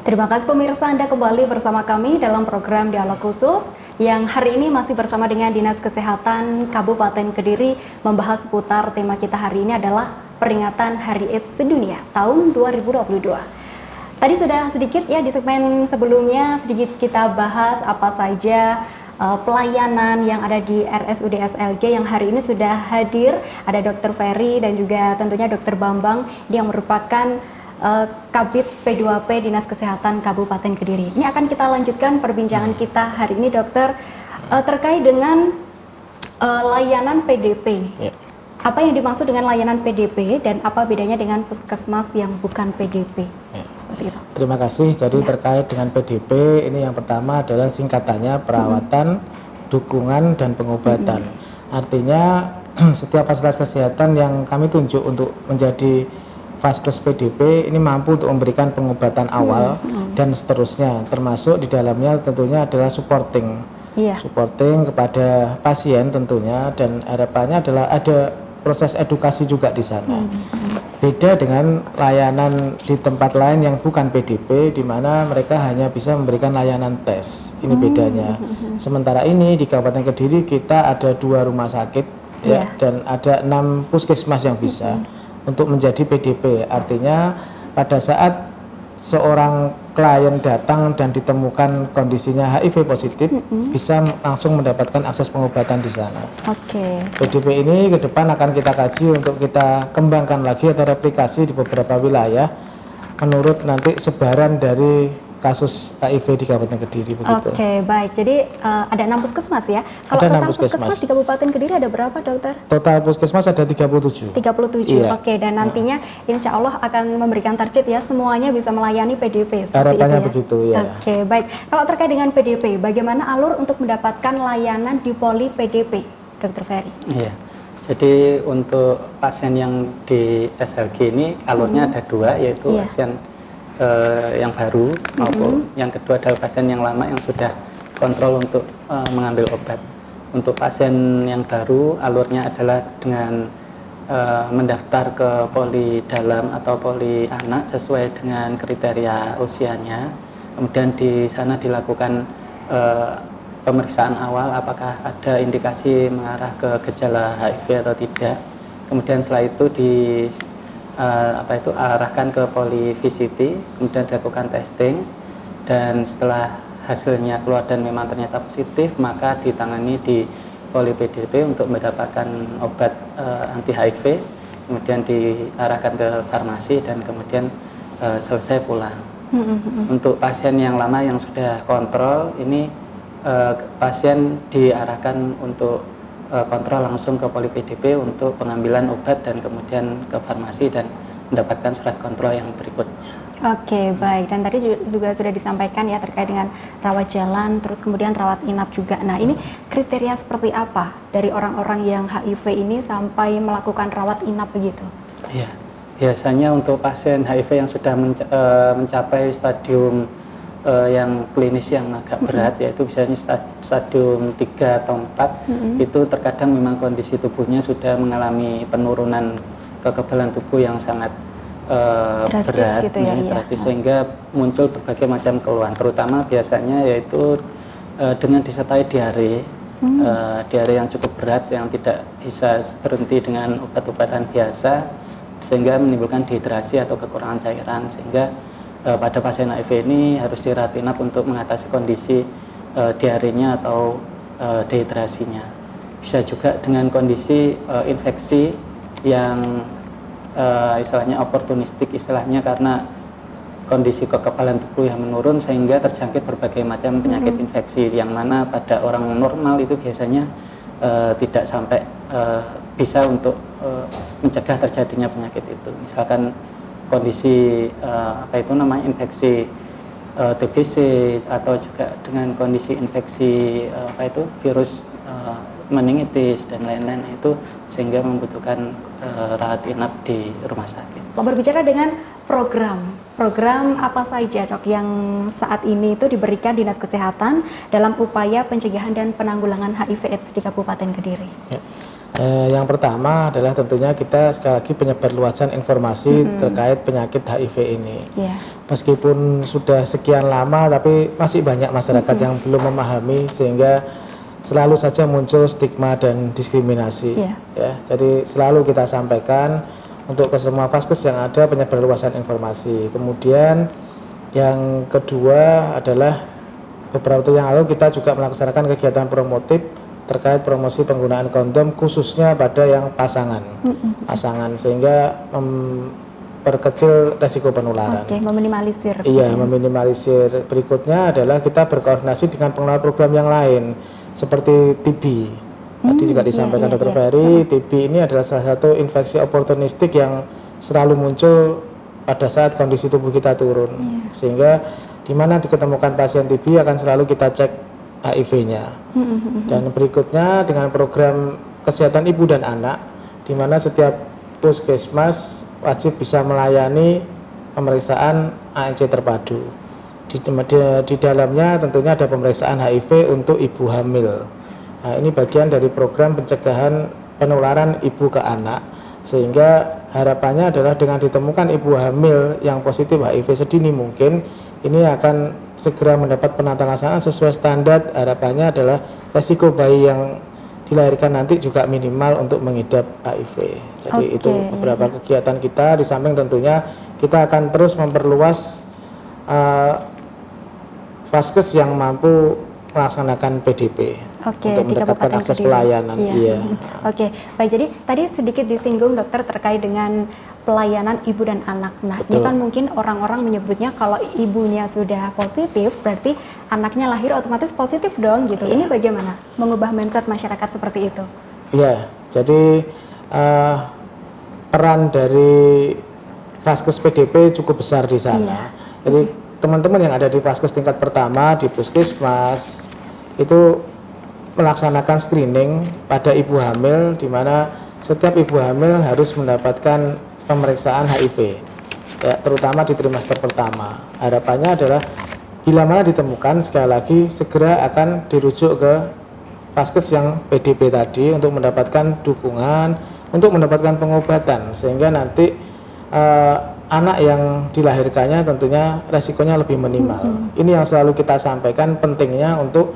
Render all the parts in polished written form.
Terima kasih pemirsa, Anda kembali bersama kami dalam program Dialog Khusus yang hari ini masih bersama dengan Dinas Kesehatan Kabupaten Kediri membahas seputar tema kita hari ini adalah peringatan Hari AIDS Sedunia tahun 2022. Tadi sudah sedikit ya di segmen sebelumnya sedikit kita bahas apa saja pelayanan yang ada di RSUD SLG yang hari ini sudah hadir. Ada Dr. Ferry dan juga tentunya Dr. Bambang yang merupakan Kabid P2P Dinas Kesehatan Kabupaten Kediri. Ini akan kita lanjutkan perbincangan kita hari ini, dokter, terkait dengan layanan PDP. Ya. Apa yang dimaksud dengan layanan PDP dan apa bedanya dengan puskesmas yang bukan PDP? Ya. Seperti itu. Terima kasih. Jadi terkait dengan PDP, ini yang pertama adalah singkatannya perawatan, dukungan, dan pengobatan. Artinya setiap fasilitas kesehatan yang kami tunjuk untuk menjadi Vaskes PDP ini mampu untuk memberikan pengobatan awal dan seterusnya, termasuk di dalamnya tentunya adalah supporting kepada pasien tentunya, dan harapannya adalah ada proses edukasi juga di sana. Beda dengan layanan di tempat lain yang bukan PDP, di mana mereka hanya bisa memberikan layanan tes. Ini bedanya. Sementara ini di Kabupaten Kediri kita ada 2 rumah sakit ya, dan ada 6 puskesmas yang bisa untuk menjadi PDP. Artinya pada saat seorang klien datang dan ditemukan kondisinya HIV positif, bisa langsung mendapatkan akses pengobatan di sana. PDP ini ke depan akan kita kaji untuk kita kembangkan lagi atau replikasi di beberapa wilayah menurut nanti sebaran dari kasus HIV di Kabupaten Kediri begitu. Baik. Jadi ada 6 puskesmas ya. Kalau ada total puskesmas di Kabupaten Kediri ada berapa, dokter? Total puskesmas ada 37. 37. Iya. Dan nantinya insya Allah akan memberikan target ya semuanya bisa melayani PDP. Harapannya itu ya? Begitu ya. Baik. Kalau terkait dengan PDP, bagaimana alur untuk mendapatkan layanan di Poli PDP, Dr. Ferry? Iya. Jadi untuk pasien yang di SLG ini alurnya ada 2, yaitu pasien yang baru maupun yang kedua adalah pasien yang lama yang sudah kontrol untuk mengambil obat. Untuk pasien yang baru alurnya adalah dengan mendaftar ke poli dalam atau poli anak sesuai dengan kriteria usianya. Kemudian di sana dilakukan pemeriksaan awal apakah ada indikasi mengarah ke gejala HIV atau tidak. Kemudian setelah itu arahkan ke poli VCT, kemudian dilakukan testing, dan setelah hasilnya keluar dan memang ternyata positif, maka ditangani di poli PDP untuk mendapatkan obat anti HIV, kemudian diarahkan ke farmasi dan kemudian selesai pulang. Untuk pasien yang lama yang sudah kontrol ini pasien diarahkan untuk kontrol langsung ke poli PDP untuk pengambilan obat dan kemudian ke farmasi dan mendapatkan surat kontrol yang berikutnya. Baik. Dan tadi juga sudah disampaikan ya terkait dengan rawat jalan, terus kemudian rawat inap juga. Nah, ini kriteria seperti apa dari orang-orang yang HIV ini sampai melakukan rawat inap begitu? Iya, biasanya untuk pasien HIV yang sudah mencapai stadium yang klinis yang agak berat, yaitu biasanya stadium 3 atau 4, itu terkadang memang kondisi tubuhnya sudah mengalami penurunan kekebalan tubuh yang sangat berat, gitu ya, drastis, sehingga muncul berbagai macam keluhan, terutama biasanya yaitu dengan disertai diare, diare yang cukup berat yang tidak bisa berhenti dengan obat-obatan biasa, sehingga menimbulkan dehidrasi atau kekurangan cairan, sehingga pada pasien HIV ini harus dirawat inap untuk mengatasi kondisi diarenya atau dehidrasinya. Bisa juga dengan kondisi infeksi yang istilahnya oportunistik, istilahnya karena kondisi kekebalan tubuh yang menurun sehingga terjangkit berbagai macam penyakit infeksi, yang mana pada orang normal itu biasanya tidak sampai bisa untuk mencegah terjadinya penyakit itu. Misalkan kondisi infeksi TBC atau juga dengan kondisi infeksi virus meningitis dan lain-lain, itu sehingga membutuhkan rawat inap di rumah sakit. Berbicara dengan program apa saja, Dok, yang saat ini itu diberikan Dinas Kesehatan dalam upaya pencegahan dan penanggulangan HIV/AIDS di Kabupaten Kediri? Yang pertama adalah tentunya kita sekali lagi penyebar luasan informasi terkait penyakit HIV ini. Ya. Meskipun sudah sekian lama, tapi masih banyak masyarakat yang belum memahami, sehingga selalu saja muncul stigma dan diskriminasi. Ya, jadi selalu kita sampaikan untuk ke semua vaskes yang ada penyebar luasan informasi. Kemudian yang kedua adalah beberapa waktu yang lalu kita juga melaksanakan kegiatan promotif terkait promosi penggunaan kondom khususnya pada yang pasangan, sehingga memperkecil resiko penularan. Oke, meminimalisir. Iya, meminimalisir. Berikutnya adalah kita berkoordinasi dengan pengelola program yang lain seperti TB. Tadi juga disampaikan Dr. Ferry, TB ini adalah salah satu infeksi oportunistik yang selalu muncul pada saat kondisi tubuh kita turun, sehingga di mana diketemukan pasien TB akan selalu kita cek HIV-nya. Dan berikutnya dengan program kesehatan ibu dan anak, di mana setiap puskesmas wajib bisa melayani pemeriksaan ANC terpadu. Di dalamnya tentunya ada pemeriksaan HIV untuk ibu hamil. Nah, ini bagian dari program pencegahan penularan ibu ke anak, sehingga harapannya adalah dengan ditemukan ibu hamil yang positif HIV sedini mungkin, ini akan segera mendapat penata laksanaan sesuai standar. Harapannya adalah resiko bayi yang dilahirkan nanti juga minimal untuk mengidap HIV. Jadi itu beberapa kegiatan kita. Di samping tentunya kita akan terus memperluas vaskes yang mampu melaksanakan PDP untuk mendapatkan akses pelayanan. Oke, baik. Jadi tadi sedikit disinggung dokter terkait dengan pelayanan ibu dan anak. Nah, ini kan mungkin orang-orang menyebutnya kalau ibunya sudah positif, berarti anaknya lahir otomatis positif dong, gitu. Ini bagaimana mengubah mindset masyarakat seperti itu? Iya, jadi peran dari vaskes PDP cukup besar di sana. Jadi teman-teman yang ada di vaskes tingkat pertama di puskesmas itu melaksanakan screening pada ibu hamil, di mana setiap ibu hamil harus mendapatkan pemeriksaan HIV, ya, terutama di trimester pertama. Harapannya adalah bila mana ditemukan, sekali lagi segera akan dirujuk ke vaskes yang PDP tadi untuk mendapatkan dukungan, untuk mendapatkan pengobatan, sehingga nanti anak yang dilahirkannya tentunya resikonya lebih minimal. Ini yang selalu kita sampaikan, pentingnya untuk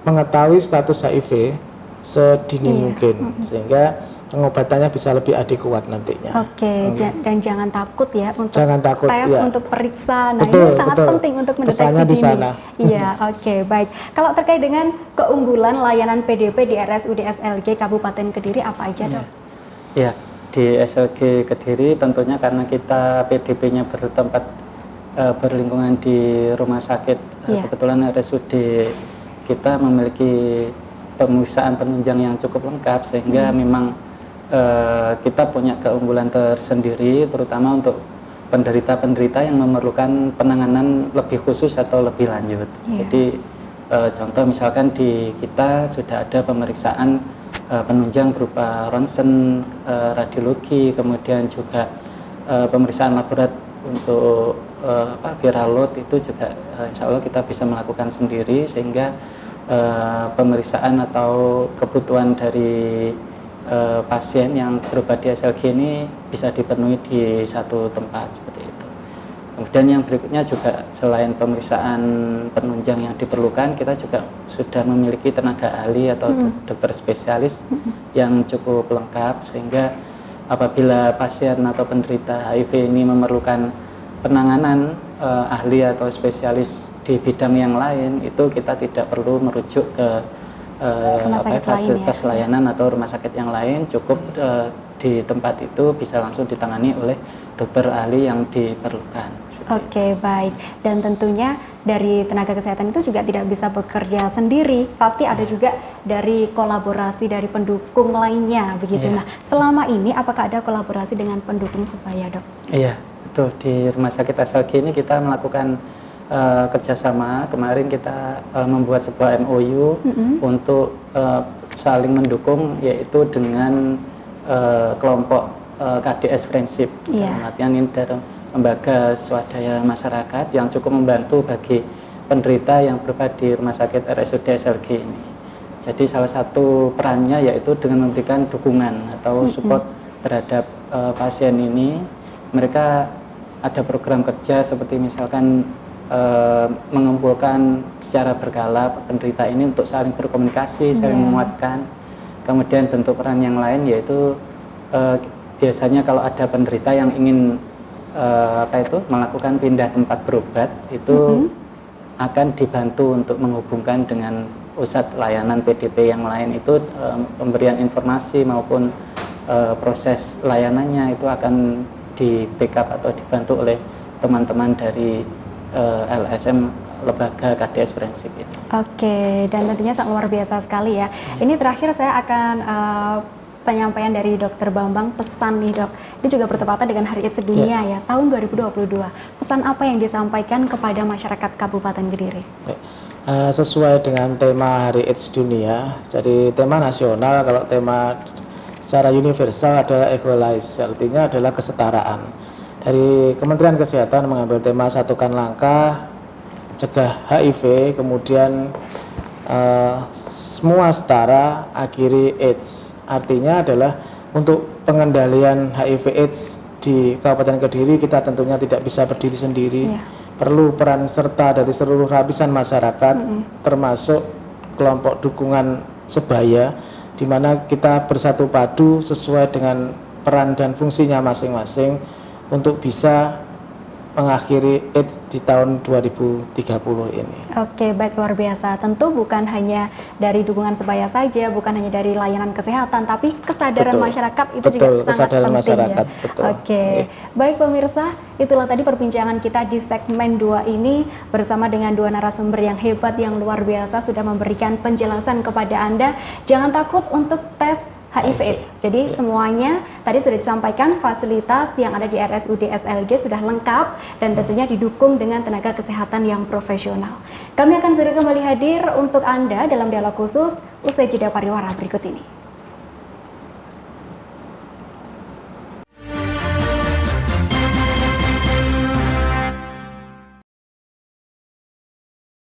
mengetahui status HIV sedini mungkin, sehingga pengobatannya bisa lebih adekuat nantinya. Oke, dan jangan takut ya untuk tes, ya, untuk periksa. Nah, ini sangat penting untuk mendeteksi di sana. Iya, oke, baik. Kalau terkait dengan keunggulan layanan PDP di RSUD SLG Kabupaten Kediri apa aja, Dok? Ya, di SLG Kediri tentunya karena kita PDP-nya bertempat berlingkungan di rumah sakit. Kebetulan RSUD kita memiliki pemeriksaan penunjang yang cukup lengkap, sehingga memang kita punya keunggulan tersendiri, terutama untuk penderita-penderita yang memerlukan penanganan lebih khusus atau lebih lanjut. Jadi contoh misalkan di kita sudah ada pemeriksaan penunjang berupa ronsen, radiologi, kemudian juga pemeriksaan laborat untuk viral load itu juga insya Allah kita bisa melakukan sendiri, sehingga pemeriksaan atau kebutuhan dari pasien yang berobat di SLG ini bisa dipenuhi di satu tempat seperti itu. Kemudian yang berikutnya juga selain pemeriksaan penunjang yang diperlukan, kita juga sudah memiliki tenaga ahli atau dokter spesialis yang cukup lengkap, sehingga apabila pasien atau penderita HIV ini memerlukan penanganan ahli atau spesialis di bidang yang lain, itu kita tidak perlu merujuk ke fasilitas layanan atau rumah sakit yang lain, cukup di tempat itu bisa langsung ditangani oleh dokter ahli yang diperlukan. Oke, baik. Dan tentunya dari tenaga kesehatan itu juga tidak bisa bekerja sendiri, pasti ada juga dari kolaborasi dari pendukung lainnya, begitu. Nah, selama ini apakah ada kolaborasi dengan pendukung supaya, Dok? Iya, betul. Di rumah sakit SLG ini kita melakukan kerjasama. Kemarin kita membuat sebuah MOU untuk saling mendukung, yaitu dengan kelompok KDS Friendship. Latihan ini dari lembaga swadaya masyarakat yang cukup membantu bagi penderita yang berobat di rumah sakit RSUD SLG ini. Jadi salah satu perannya yaitu dengan memberikan dukungan atau support terhadap pasien ini. Mereka ada program kerja seperti misalkan mengumpulkan secara berkala penderita ini untuk saling berkomunikasi, saling menguatkan. Kemudian bentuk peran yang lain yaitu biasanya kalau ada penderita yang ingin melakukan pindah tempat berobat, itu akan dibantu untuk menghubungkan dengan pusat layanan PDP yang lain. Itu pemberian informasi maupun proses layanannya itu akan di backup atau dibantu oleh teman-teman dari LSM Lembaga KDS Forensik ini. Oke, dan tentunya sangat luar biasa sekali ya. Ini terakhir saya akan penyampaian dari Dr. Bambang, pesan nih dok. Ini juga bertepatan dengan Hari AIDS Sedunia ya, tahun 2022. Pesan apa yang disampaikan kepada masyarakat Kabupaten Kediri? Sesuai dengan tema Hari AIDS Dunia, jadi tema nasional, kalau tema secara universal adalah equalize, artinya adalah kesetaraan. Dari Kementerian Kesehatan mengambil tema satukan langkah, cegah HIV, kemudian semua setara, akhiri AIDS. Artinya adalah untuk pengendalian HIV AIDS di Kabupaten Kediri kita tentunya tidak bisa berdiri sendiri. Perlu peran serta dari seluruh lapisan masyarakat, termasuk kelompok dukungan sebaya, di mana kita bersatu padu sesuai dengan peran dan fungsinya masing-masing untuk bisa mengakhiri AIDS di tahun 2030 ini. Oke, baik, luar biasa. Tentu bukan hanya dari dukungan sebaya saja, bukan hanya dari layanan kesehatan, tapi kesadaran masyarakat itu juga sangat penting masyarakat, ya. Betul. Oke, baik pemirsa, itulah tadi perbincangan kita di segmen 2 ini bersama dengan dua narasumber yang hebat, yang luar biasa, sudah memberikan penjelasan kepada Anda. Jangan takut untuk tes HIV/AIDS. Jadi semuanya tadi sudah disampaikan, fasilitas yang ada di RSUD SLG sudah lengkap dan tentunya didukung dengan tenaga kesehatan yang profesional. Kami akan segera kembali hadir untuk Anda dalam dialog khusus usai jeda pariwara berikut ini.